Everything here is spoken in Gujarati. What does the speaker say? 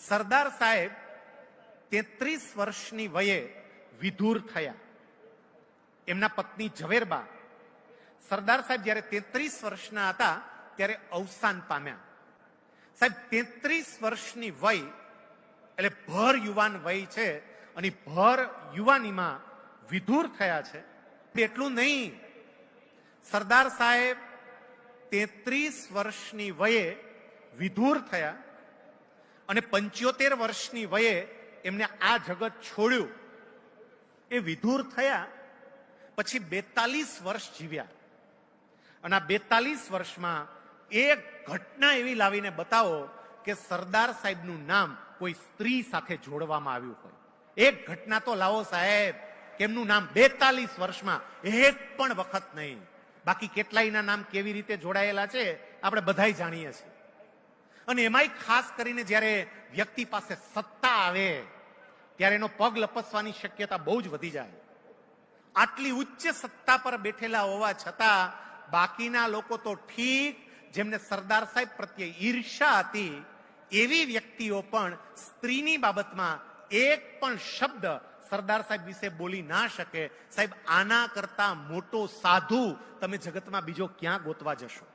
સરદાર સાહેબ 33 વર્ષની વયે વિધુર થયા. એમના પત્ની ઝવેરબા સરદાર સાહેબ જ્યારે 33 વર્ષના હતા ત્યારે અવસાન પામ્યા. સાહેબ 33 વર્ષની વય એટલે ભર યુવાન વય છે અને ભર યુવાનીમાં વિધુર થયા છે. એટલું નહીં, સરદાર સાહેબ 33 વર્ષની વયે વિધુર થયા અને 75 વર્ષની વયે એમને આ જગત છોડ્યું. એ વિધુર થયા પછી 42 વર્ષ જીવ્યા અને આ 42 વર્ષમાં એક ઘટના એવી લાવીને બતાવો કે સરદાર સાહેબનું નામ કોઈ સ્ત્રી સાથે જોડવામાં આવ્યું હોય. એક ઘટના તો લાવો સાહેબ, કે એમનું નામ 42 વર્ષમાં એક પણ વખત નહીં. બાકી કેટલાયના નામ કેવી રીતે જોડાયેલા છે આપણે બધાય જાણીએ છીએ. અને એમાંય ખાસ કરીને જ્યારે વ્યક્તિ પાસે સત્તા આવે ત્યારે એનો પગ લપસવાની શક્યતા બહુ જ વધી જાય. આટલી ઉચ્ચ સત્તા પર બેઠેલા હોવા છતાં બાકીના લોકો તો ઠીક, જેમને સરદાર સાહેબ પ્રત્યે ઈર્ષા હતી એવી વ્યક્તિઓ પણ સ્ત્રીની બાબતમાં એક પણ શબ્દ સરદાર સાહેબ વિશે બોલી ના શકે. સાહેબ, આના કરતા મોટો સાધુ તમે જગતમાં બીજો ક્યાં ગોતવા જશો?